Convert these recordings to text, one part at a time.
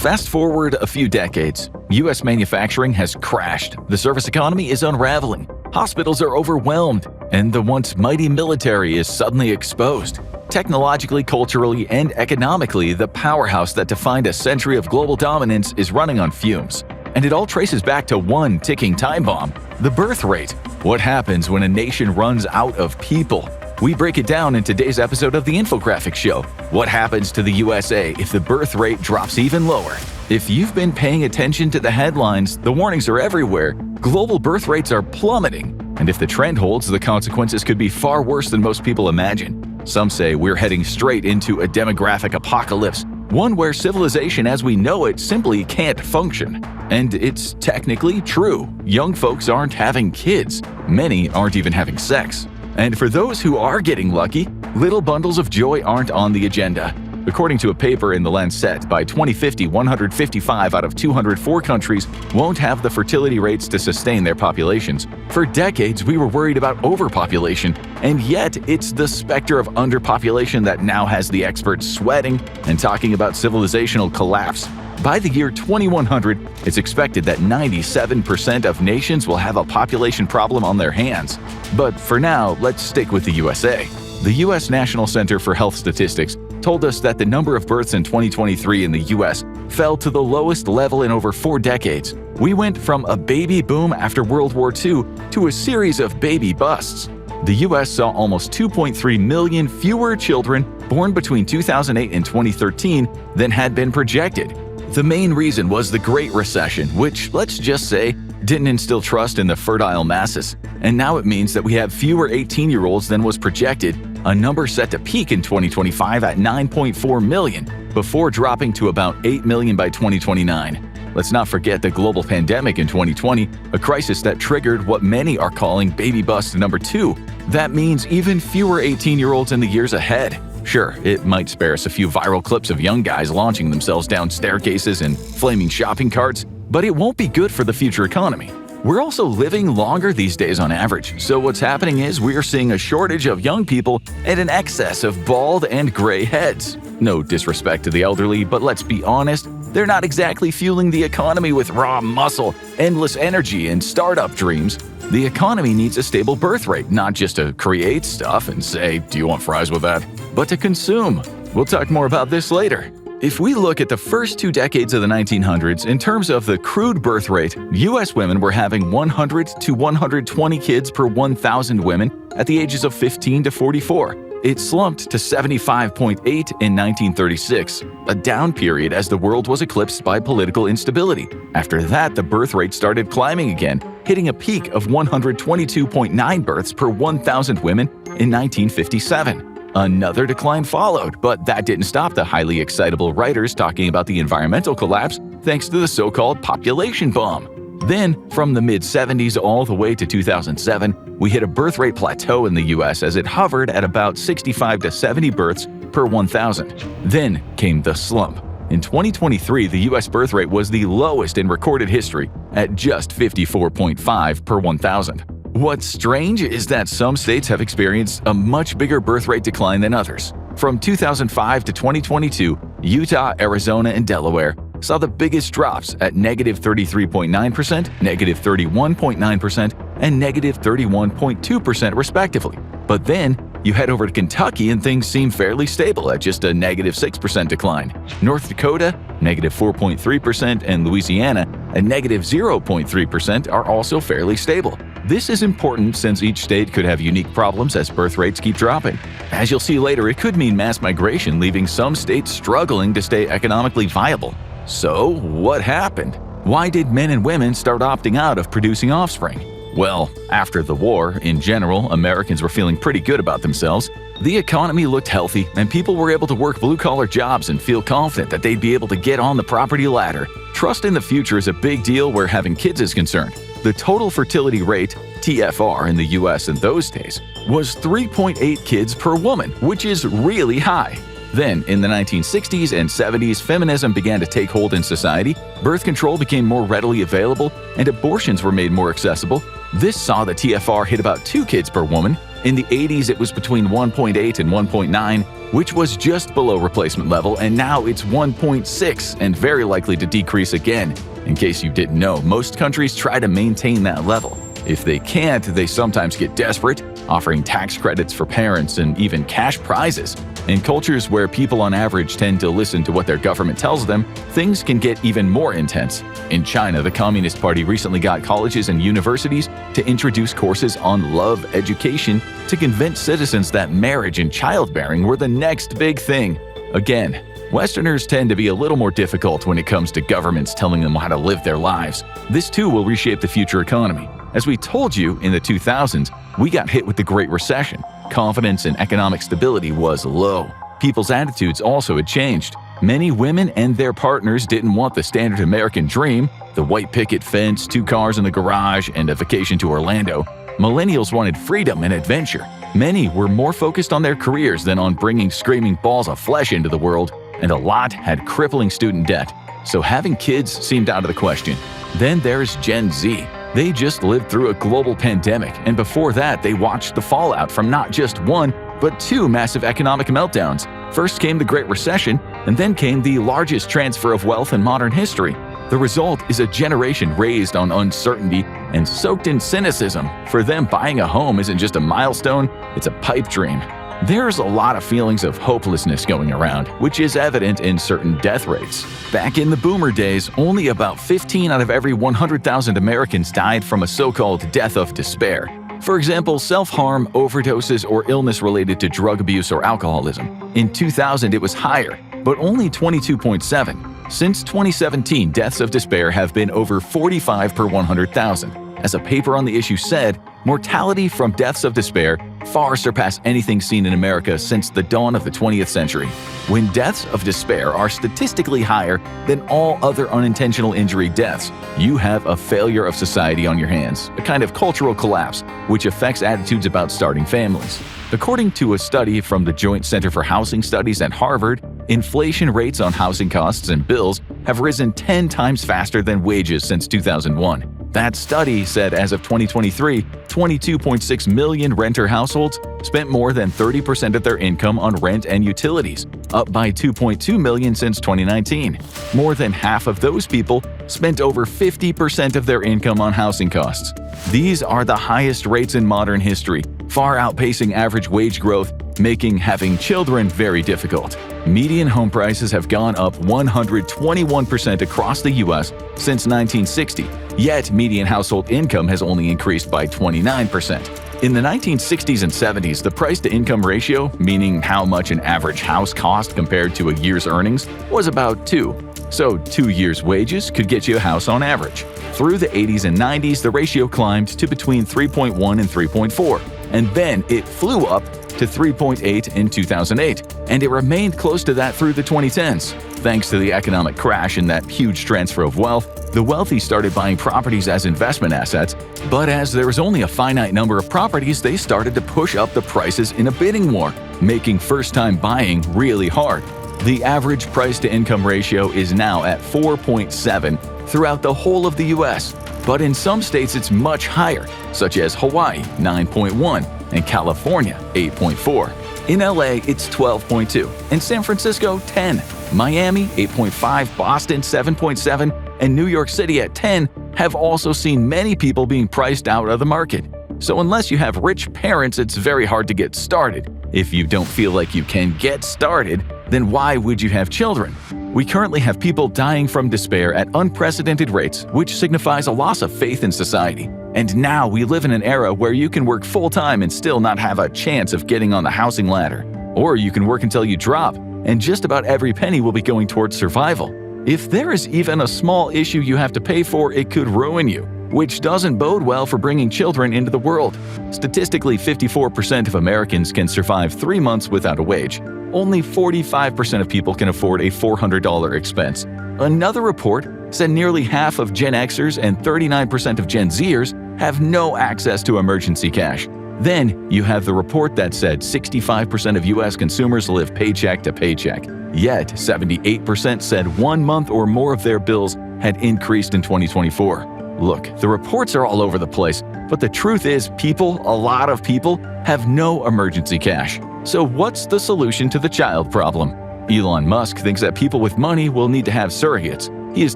Fast forward a few decades. U.S. manufacturing has crashed, the service economy is unraveling, hospitals are overwhelmed, and the once mighty military is suddenly exposed. Technologically, culturally, and economically, the powerhouse that defined a century of global dominance is running on fumes. And it all traces back to one ticking time bomb: the birth rate. What happens when a nation runs out of people? We break it down in today's episode of the Infographic Show. What happens to the USA if the birth rate drops even lower? If you've been paying attention to the headlines, the warnings are everywhere. Global birth rates are plummeting. And if the trend holds, the consequences could be far worse than most people imagine. Some say we're heading straight into a demographic apocalypse, one where civilization as we know it simply can't function. And it's technically true. Young folks aren't having kids. Many aren't even having sex. And for those who are getting lucky, little bundles of joy aren't on the agenda. According to a paper in The Lancet, by 2050, 155 out of 204 countries won't have the fertility rates to sustain their populations. For decades, we were worried about overpopulation, and yet it's the specter of underpopulation that now has the experts sweating and talking about civilizational collapse. By the year 2100, it's expected that 97% of nations will have a population problem on their hands. But for now, let's stick with the USA. The U.S. National Center for Health Statistics told us that the number of births in 2023 in the U.S. fell to the lowest level in over 4 decades. We went from a baby boom after World War II to a series of baby busts. The U.S. saw almost 2.3 million fewer children born between 2008 and 2013 than had been projected. The main reason was the Great Recession, which, let's just say, didn't instill trust in the fertile masses. And now it means that we have fewer 18-year-olds than was projected, a number set to peak in 2025 at 9.4 million, before dropping to about 8 million by 2029. Let's not forget the global pandemic in 2020, a crisis that triggered what many are calling baby bust number 2. That means even fewer 18-year-olds in the years ahead. Sure, it might spare us a few viral clips of young guys launching themselves down staircases in flaming shopping carts, but it won't be good for the future economy. We're also living longer these days on average, so what's happening is we are seeing a shortage of young people and an excess of bald and gray heads. No disrespect to the elderly, but let's be honest, they're not exactly fueling the economy with raw muscle, endless energy, and startup dreams. The economy needs a stable birth rate, not just to create stuff and say, "Do you want fries with that?" but to consume. We'll talk more about this later. If we look at the first 2 decades of the 1900s, in terms of the crude birth rate, U.S. women were having 100 to 120 kids per 1,000 women at the ages of 15 to 44. It slumped to 75.8 in 1936, a down period as the world was eclipsed by political instability. After that, the birth rate started climbing again, hitting a peak of 122.9 births per 1,000 women in 1957. Another decline followed, but that didn't stop the highly excitable writers talking about the environmental collapse thanks to the so-called population bomb. Then, from the mid-70s all the way to 2007, we hit a birth rate plateau in the US as it hovered at about 65 to 70 births per 1,000. Then came the slump. In 2023, the US birth rate was the lowest in recorded history at just 54.5 per 1,000. What's strange is that some states have experienced a much bigger birth rate decline than others. From 2005 to 2022, Utah, Arizona, and Delaware saw the biggest drops at negative 33.9%, negative 31.9%, and negative 31.2% respectively. But then, you head over to Kentucky and things seem fairly stable at just a negative 6% decline. North Dakota, negative 4.3%, and Louisiana, a negative 0.3% are also fairly stable. This is important since each state could have unique problems as birth rates keep dropping. As you'll see later, it could mean mass migration, leaving some states struggling to stay economically viable. So, what happened? Why did men and women start opting out of producing offspring? Well, after the war, in general, Americans were feeling pretty good about themselves. The economy looked healthy, and people were able to work blue-collar jobs and feel confident that they'd be able to get on the property ladder. Trust in the future is a big deal where having kids is concerned. The total fertility rate, TFR, in the US in those days was 3.8 kids per woman, which is really high. Then, in the 1960s and 70s, feminism began to take hold in society, birth control became more readily available, and abortions were made more accessible. This saw the TFR hit about 2 kids per woman. In the 80s, it was between 1.8 and 1.9, which was just below replacement level, and now it's 1.6 and very likely to decrease again. In case you didn't know, most countries try to maintain that level. If they can't, they sometimes get desperate, offering tax credits for parents and even cash prizes. In cultures where people on average tend to listen to what their government tells them, things can get even more intense. In China, the Communist Party recently got colleges and universities to introduce courses on love education to convince citizens that marriage and childbearing were the next big thing. Again, Westerners tend to be a little more difficult when it comes to governments telling them how to live their lives. This too will reshape the future economy. As we told you, in the 2000s, we got hit with the Great Recession. Confidence in economic stability was low. People's attitudes also had changed. Many women and their partners didn't want the standard American dream, the white picket fence, 2 cars in the garage, and a vacation to Orlando. Millennials wanted freedom and adventure. Many were more focused on their careers than on bringing screaming balls of flesh into the world, and a lot had crippling student debt. So having kids seemed out of the question. Then there's Gen Z. They just lived through a global pandemic, and before that, they watched the fallout from not just one, but 2 massive economic meltdowns. First came the Great Recession, and then came the largest transfer of wealth in modern history. The result is a generation raised on uncertainty and soaked in cynicism. For them, buying a home isn't just a milestone, it's a pipe dream. There's a lot of feelings of hopelessness going around, which is evident in certain death rates. Back in the boomer days, only about 15 out of every 100,000 Americans died from a so-called death of despair. For example, self-harm, overdoses, or illness related to drug abuse or alcoholism. In 2000, it was higher, but only 22.7. Since 2017, deaths of despair have been over 45 per 100,000. As a paper on the issue said, mortality from deaths of despair far surpass anything seen in America since the dawn of the 20th century. When deaths of despair are statistically higher than all other unintentional injury deaths, you have a failure of society on your hands, a kind of cultural collapse, which affects attitudes about starting families. According to a study from the Joint Center for Housing Studies at Harvard, inflation rates on housing costs and bills have risen 10 times faster than wages since 2001. That study said as of 2023, 22.6 million renter households spent more than 30% of their income on rent and utilities, up by 2.2 million since 2019. More than half of those people spent over 50% of their income on housing costs. These are the highest rates in modern history, far outpacing average wage growth, making having children very difficult. Median home prices have gone up 121% across the U.S. since 1960, yet median household income has only increased by 29%. In the 1960s and 70s, the price-to-income ratio, meaning how much an average house cost compared to a year's earnings, was about 2. So 2 years' wages could get you a house on average. Through the 80s and 90s, the ratio climbed to between 3.1 and 3.4, and then it flew up to 3.8 in 2008, and it remained close to that through the 2010s. Thanks to the economic crash and that huge transfer of wealth, the wealthy started buying properties as investment assets, but as there was only a finite number of properties, they started to push up the prices in a bidding war, making first-time buying really hard. The average price-to-income ratio is now at 4.7 throughout the whole of the U.S., but in some states it's much higher, such as Hawaii, 9.1, and California, 8.4. In LA, it's 12.2, and San Francisco, 10. Miami, 8.5, Boston, 7.7, and New York City at 10 have also seen many people being priced out of the market. So unless you have rich parents, it's very hard to get started. If you don't feel like you can get started, then why would you have children? We currently have people dying from despair at unprecedented rates, which signifies a loss of faith in society. And now we live in an era where you can work full-time and still not have a chance of getting on the housing ladder. Or you can work until you drop, and just about every penny will be going towards survival. If there is even a small issue you have to pay for, it could ruin you, which doesn't bode well for bringing children into the world. Statistically, 54% of Americans can survive 3 months without a wage. Only 45% of people can afford a $400 expense. Another report said nearly half of Gen Xers and 39% of Gen Zers have no access to emergency cash. Then you have the report that said 65% of U.S. consumers live paycheck to paycheck. Yet 78% said 1 month or more of their bills had increased in 2024. Look, the reports are all over the place, but the truth is a lot of people, have no emergency cash. So what's the solution to the child problem? Elon Musk thinks that people with money will need to have surrogates. He has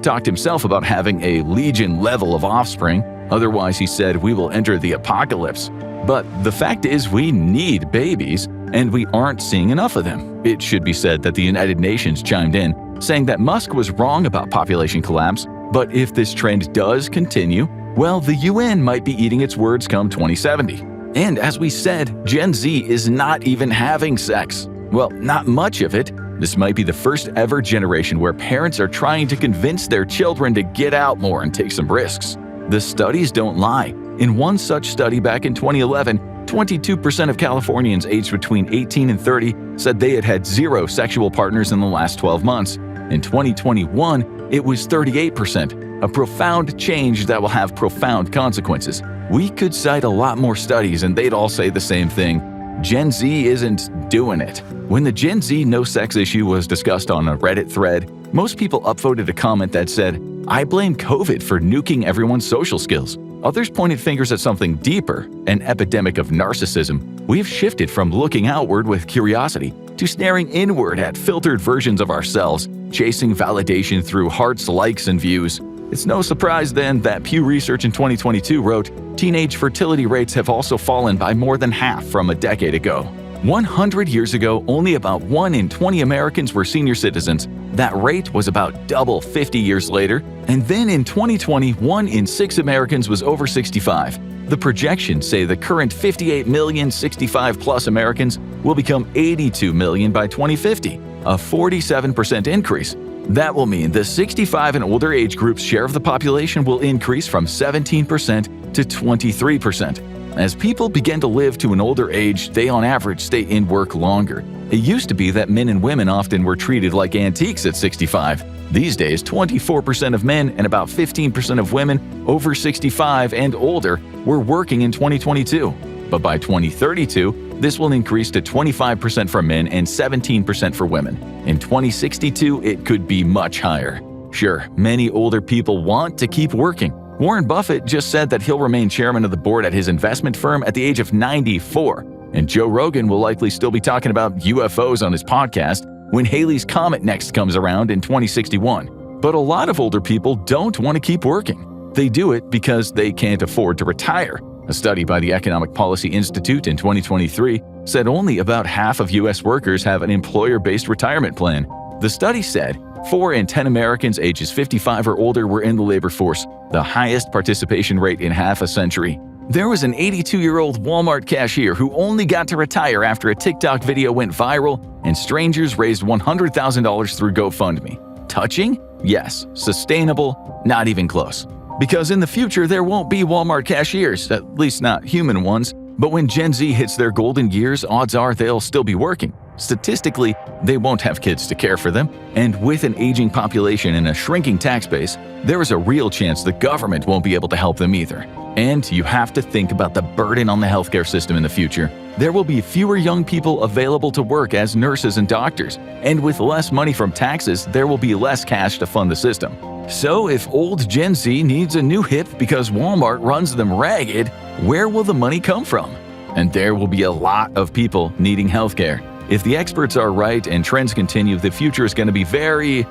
talked himself about having a legion level of offspring. Otherwise, he said, we will enter the apocalypse. But the fact is we need babies, and we aren't seeing enough of them. It should be said that the United Nations chimed in, saying that Musk was wrong about population collapse, but if this trend does continue, well, the UN might be eating its words come 2070. And as we said, Gen Z is not even having sex. Well, not much of it. This might be the first ever generation where parents are trying to convince their children to get out more and take some risks. The studies don't lie. In one such study back in 2011, 22% of Californians aged between 18 and 30 said they had had 0 sexual partners in the last 12 months. In 2021, it was 38%, a profound change that will have profound consequences. We could cite a lot more studies and they'd all say the same thing. Gen Z isn't doing it. When the Gen Z no-sex issue was discussed on a Reddit thread, most people upvoted a comment that said, "I blame COVID for nuking everyone's social skills." Others pointed fingers at something deeper, an epidemic of narcissism. We've shifted from looking outward with curiosity to staring inward at filtered versions of ourselves, chasing validation through hearts, likes, and views. It's no surprise then that Pew Research in 2022 wrote, "Teenage fertility rates have also fallen by more than half from a decade ago." 100 years ago, only about 1 in 20 Americans were senior citizens. That rate was about double 50 years later. And then in 2020, 1 in 6 Americans was over 65. The projections say the current 58 million 65-plus Americans will become 82 million by 2050, a 47% increase. That will mean the 65 and older age group's share of the population will increase from 17% to 23%. As people begin to live to an older age, they on average stay in work longer. It used to be that men and women often were treated like antiques at 65. These days, 24% of men and about 15% of women over 65 and older were working in 2022. But by 2032, this will increase to 25% for men and 17% for women. In 2062, it could be much higher. Sure, many older people want to keep working. Warren Buffett just said that he'll remain chairman of the board at his investment firm at the age of 94. And Joe Rogan will likely still be talking about UFOs on his podcast when Halley's Comet next comes around in 2061. But a lot of older people don't want to keep working. They do it because they can't afford to retire. A study by the Economic Policy Institute in 2023 said only about half of U.S. workers have an employer-based retirement plan. The study said 4 in 10 Americans ages 55 or older were in the labor force, the highest participation rate in half a century. There was an 82-year-old Walmart cashier who only got to retire after a TikTok video went viral and strangers raised $100,000 through GoFundMe. Touching? Yes. Sustainable? Not even close. Because in the future, there won't be Walmart cashiers, at least not human ones. But when Gen Z hits their golden years, odds are they'll still be working. Statistically, they won't have kids to care for them. And with an aging population and a shrinking tax base, there is a real chance the government won't be able to help them either. And you have to think about the burden on the healthcare system in the future. There will be fewer young people available to work as nurses and doctors. And with less money from taxes, there will be less cash to fund the system. So if old Gen Z needs a new hip because Walmart runs them ragged, where will the money come from? And there will be a lot of people needing healthcare. If the experts are right and trends continue, the future is going to be very,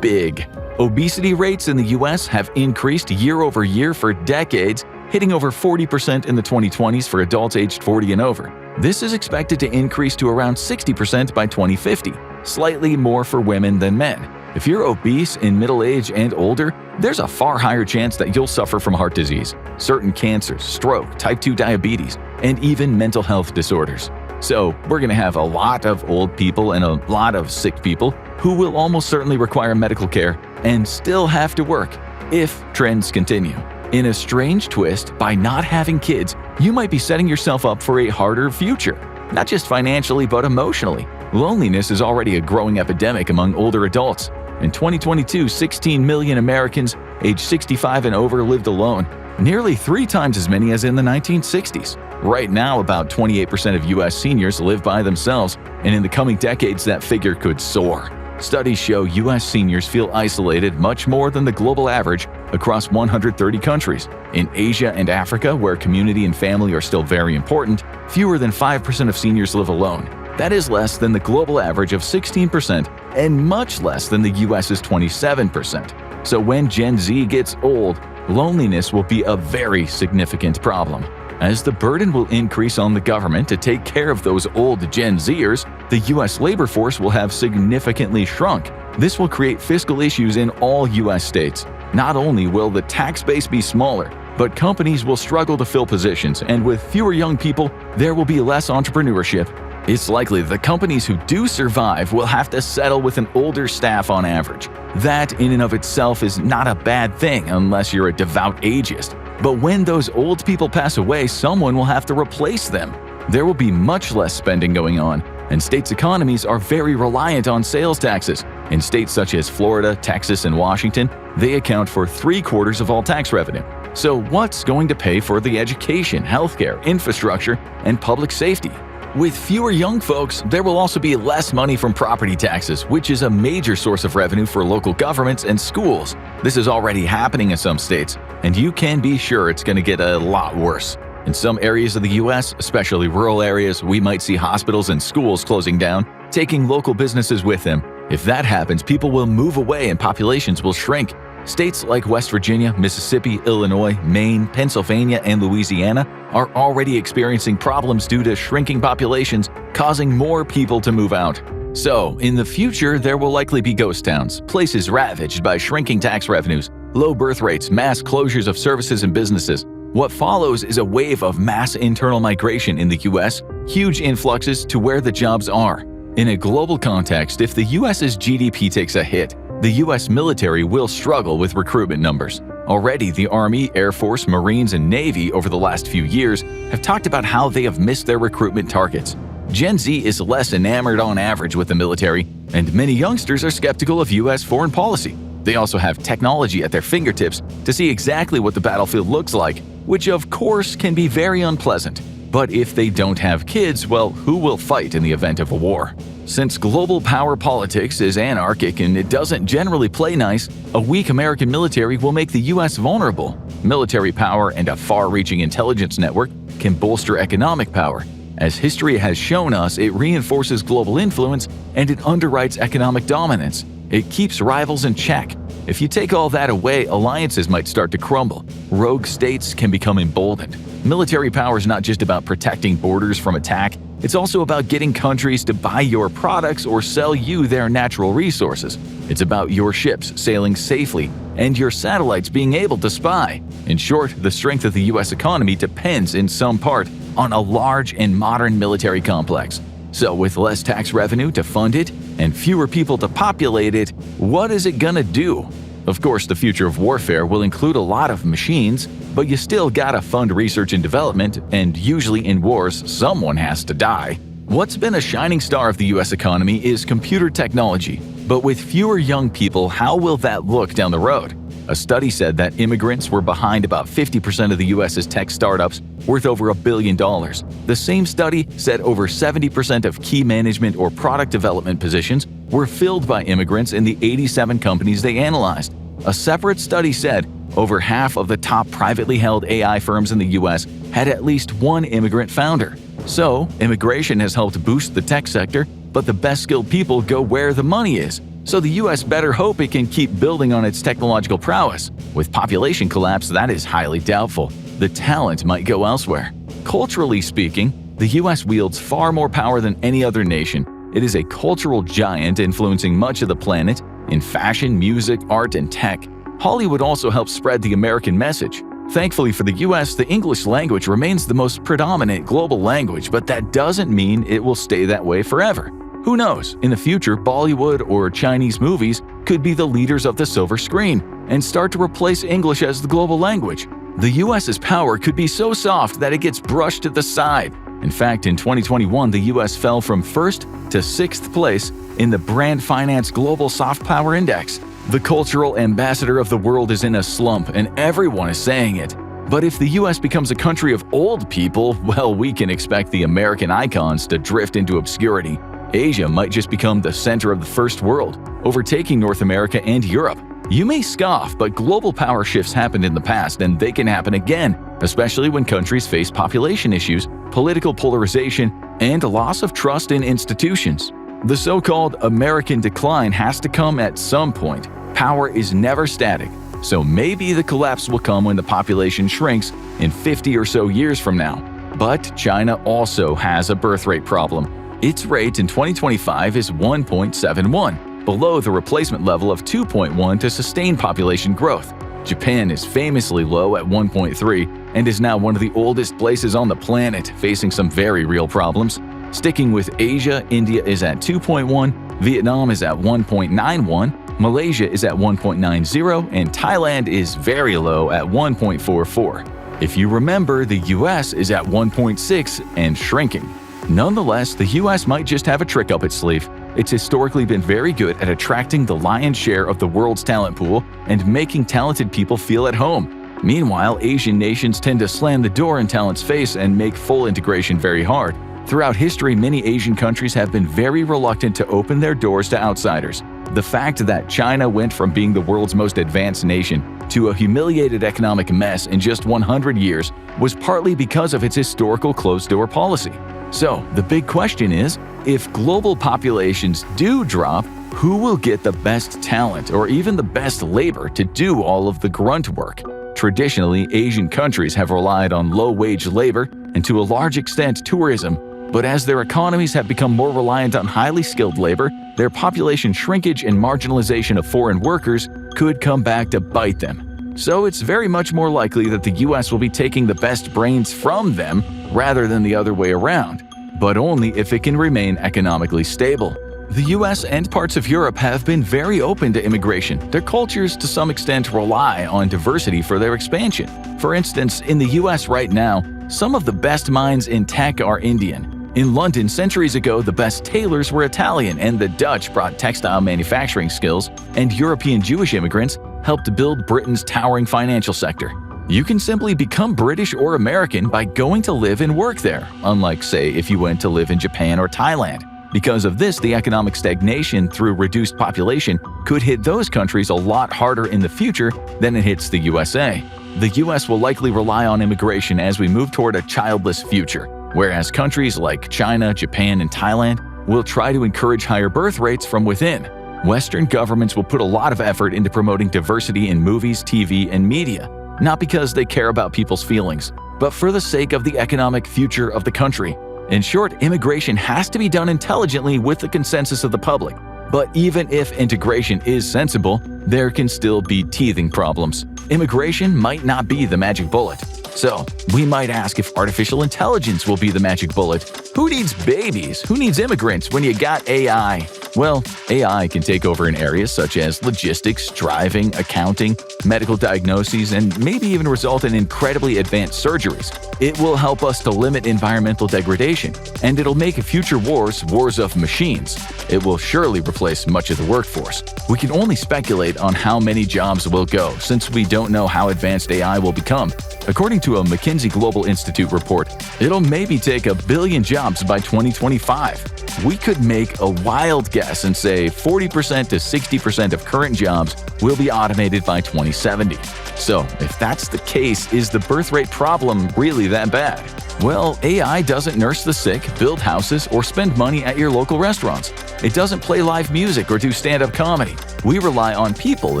big. Obesity rates in the U.S. have increased year over year for decades, hitting over 40% in the 2020s for adults aged 40 and over. This is expected to increase to around 60% by 2050, slightly more for women than men. If you're obese in middle age and older, there's a far higher chance that you'll suffer from heart disease, certain cancers, stroke, type 2 diabetes, and even mental health disorders. So we're going to have a lot of old people and a lot of sick people who will almost certainly require medical care and still have to work if trends continue. In a strange twist, by not having kids, you might be setting yourself up for a harder future, not just financially but emotionally. Loneliness is already a growing epidemic among older adults. In 2022, 16 million Americans aged 65 and over lived alone, nearly 3 times as many as in the 1960s. Right now, about 28% of U.S. seniors live by themselves, and in the coming decades that figure could soar. Studies show U.S. seniors feel isolated much more than the global average, across 130 countries. In Asia and Africa, where community and family are still very important, fewer than 5% of seniors live alone. That is less than the global average of 16% and much less than the US's 27%. So when Gen Z gets old, loneliness will be a very significant problem. As the burden will increase on the government to take care of those old Gen Zers, the US labor force will have significantly shrunk. This will create fiscal issues in all US states. Not only will the tax base be smaller, but companies will struggle to fill positions, and with fewer young people, there will be less entrepreneurship. It's likely the companies who do survive will have to settle with an older staff on average. That in and of itself is not a bad thing unless you're a devout ageist. But when those old people pass away, someone will have to replace them. There will be much less spending going on, and states' economies are very reliant on sales taxes. In states such as Florida, Texas, and Washington, they account for 3/4 of all tax revenue. So what's going to pay for the education, healthcare, infrastructure, and public safety? With fewer young folks, there will also be less money from property taxes, which is a major source of revenue for local governments and schools. This is already happening in some states, and you can be sure it's going to get a lot worse. In some areas of the US, especially rural areas, we might see hospitals and schools closing down, taking local businesses with them. If that happens, people will move away and populations will shrink. States like West Virginia, Mississippi, Illinois, Maine, Pennsylvania, and Louisiana are already experiencing problems due to shrinking populations, causing more people to move out. So, in the future, there will likely be ghost towns, places ravaged by shrinking tax revenues, low birth rates, mass closures of services and businesses. What follows is a wave of mass internal migration in the US, huge influxes to where the jobs are. In a global context, if the US's GDP takes a hit, the US military will struggle with recruitment numbers. Already, the Army, Air Force, Marines, and Navy over the last few years have talked about how they have missed their recruitment targets. Gen Z is less enamored on average with the military, and many youngsters are skeptical of US foreign policy. They also have technology at their fingertips to see exactly what the battlefield looks like, which of course can be very unpleasant. But if they don't have kids, well, who will fight in the event of a war? Since global power politics is anarchic and it doesn't generally play nice, a weak American military will make the US vulnerable. Military power and a far-reaching intelligence network can bolster economic power. As history has shown us, it reinforces global influence and it underwrites economic dominance. It keeps rivals in check. If you take all that away, alliances might start to crumble. Rogue states can become emboldened. Military power is not just about protecting borders from attack, it's also about getting countries to buy your products or sell you their natural resources. It's about your ships sailing safely and your satellites being able to spy. In short, the strength of the US economy depends in some part on a large and modern military complex. So with less tax revenue to fund it and fewer people to populate it, what is it gonna do? Of course, the future of warfare will include a lot of machines, but you still gotta fund research and development, and usually in wars, someone has to die. What's been a shining star of the US economy is computer technology. But with fewer young people, how will that look down the road? A study said that immigrants were behind about 50% of the US's tech startups, worth over $1 billion. The same study said over 70% of key management or product development positions were filled by immigrants in the 87 companies they analyzed. A separate study said over half of the top privately held AI firms in the US had at least one immigrant founder. So, immigration has helped boost the tech sector, but the best skilled people go where the money is. So the US better hope it can keep building on its technological prowess. With population collapse, that is highly doubtful. The talent might go elsewhere. Culturally speaking, the US wields far more power than any other nation. It is a cultural giant influencing much of the planet in fashion, music, art, and tech. Hollywood also helps spread the American message. Thankfully for the US, the English language remains the most predominant global language, but that doesn't mean it will stay that way forever. Who knows, in the future, Bollywood or Chinese movies could be the leaders of the silver screen and start to replace English as the global language. The US's power could be so soft that it gets brushed to the side. In fact, in 2021, the US fell from 1st to 6th place in the Brand Finance Global Soft Power Index. The cultural ambassador of the world is in a slump, and everyone is saying it. But if the US becomes a country of old people, well, we can expect the American icons to drift into obscurity. Asia might just become the center of the first world, overtaking North America and Europe. You may scoff, but global power shifts happened in the past and they can happen again, especially when countries face population issues, political polarization, and a loss of trust in institutions. The so-called American decline has to come at some point. Power is never static, so maybe the collapse will come when the population shrinks in 50 or so years from now. But China also has a birth rate problem. Its rate in 2025 is 1.71, below the replacement level of 2.1 to sustain population growth. Japan is famously low at 1.3 and is now one of the oldest places on the planet, facing some very real problems. Sticking with Asia, India is at 2.1, Vietnam is at 1.91, Malaysia is at 1.90, and Thailand is very low at 1.44. If you remember, the US is at 1.6 and shrinking. Nonetheless, the US might just have a trick up its sleeve. It's historically been very good at attracting the lion's share of the world's talent pool and making talented people feel at home. Meanwhile, Asian nations tend to slam the door in talent's face and make full integration very hard. Throughout history, many Asian countries have been very reluctant to open their doors to outsiders. The fact that China went from being the world's most advanced nation to a humiliated economic mess in just 100 years was partly because of its historical closed-door policy. So, the big question is, if global populations do drop, who will get the best talent or even the best labor to do all of the grunt work? Traditionally, Asian countries have relied on low-wage labor and to a large extent tourism, but as their economies have become more reliant on highly skilled labor, their population shrinkage and marginalization of foreign workers could come back to bite them. So it's very much more likely that the US will be taking the best brains from them rather than the other way around, but only if it can remain economically stable. The US and parts of Europe have been very open to immigration. Their cultures to some extent rely on diversity for their expansion. For instance, in the US right now, some of the best minds in tech are Indian. In London centuries ago, the best tailors were Italian, and the Dutch brought textile manufacturing skills, and European Jewish immigrants helped build Britain's towering financial sector. You can simply become British or American by going to live and work there, unlike, say, if you went to live in Japan or Thailand. Because of this, the economic stagnation through reduced population could hit those countries a lot harder in the future than it hits the USA. The US will likely rely on immigration as we move toward a childless future, whereas countries like China, Japan, and Thailand will try to encourage higher birth rates from within. Western governments will put a lot of effort into promoting diversity in movies, TV, and media, not because they care about people's feelings, but for the sake of the economic future of the country. In short, immigration has to be done intelligently with the consensus of the public. But even if integration is sensible, there can still be teething problems. Immigration might not be the magic bullet. So, we might ask if artificial intelligence will be the magic bullet. Who needs babies? Who needs immigrants when you got AI? Well, AI can take over in areas such as logistics, driving, accounting, medical diagnoses, and maybe even result in incredibly advanced surgeries. It will help us to limit environmental degradation, and it'll make future wars wars of machines. It will surely replace much of the workforce. We can only speculate on how many jobs will go, since we don't know how advanced AI will become. According to a McKinsey Global Institute report, it'll maybe take 1 billion jobs by 2025. We could make a wild guess and say 40% to 60% of current jobs will be automated by 2070. So, if that's the case, is the birth rate problem really that bad? Well, AI doesn't nurse the sick, build houses, or spend money at your local restaurants. It doesn't play live music or do stand-up comedy. We rely on people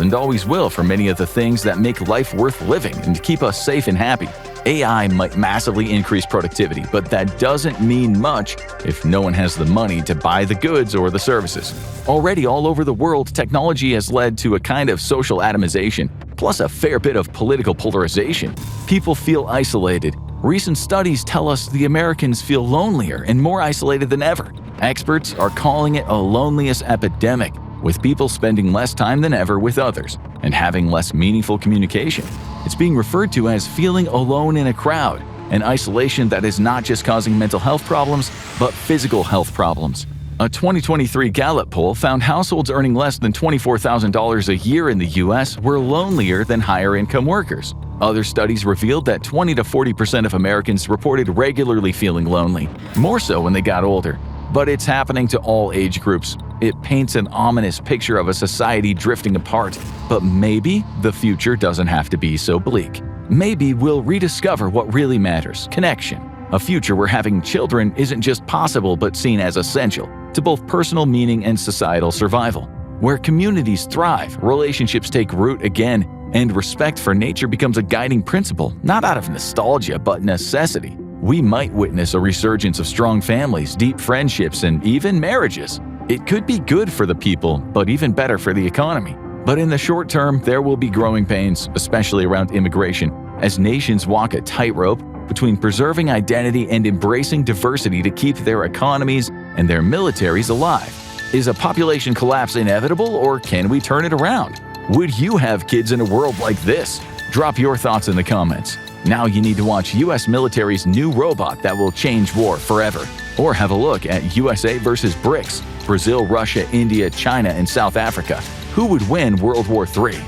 and always will for many of the things that make life worth living and keep us safe and happy. AI might massively increase productivity, but that doesn't mean much if no one has the money to buy the goods or the services. Already all over the world, technology has led to a kind of social atomization, plus a fair bit of political polarization. People feel isolated. Recent studies tell us the Americans feel lonelier and more isolated than ever. Experts are calling it a loneliness epidemic, with people spending less time than ever with others and having less meaningful communication. It's being referred to as feeling alone in a crowd, an isolation that is not just causing mental health problems, but physical health problems. A 2023 Gallup poll found households earning less than $24,000 a year in the US were lonelier than higher-income workers. Other studies revealed that 20 to 40% of Americans reported regularly feeling lonely, more so when they got older. But it's happening to all age groups. It paints an ominous picture of a society drifting apart. But maybe the future doesn't have to be so bleak. Maybe we'll rediscover what really matters: connection. A future where having children isn't just possible but seen as essential to both personal meaning and societal survival. Where communities thrive, relationships take root again, and respect for nature becomes a guiding principle, not out of nostalgia but necessity. We might witness a resurgence of strong families, deep friendships, and even marriages. It could be good for the people, but even better for the economy. But in the short term, there will be growing pains, especially around immigration, as nations walk a tightrope between preserving identity and embracing diversity to keep their economies and their militaries alive. Is a population collapse inevitable, or can we turn it around? Would you have kids in a world like this? Drop your thoughts in the comments. Now you need to watch US military's new robot that will change war forever. Or have a look at USA versus BRICS, Brazil, Russia, India, China, and South Africa. Who would win World War III?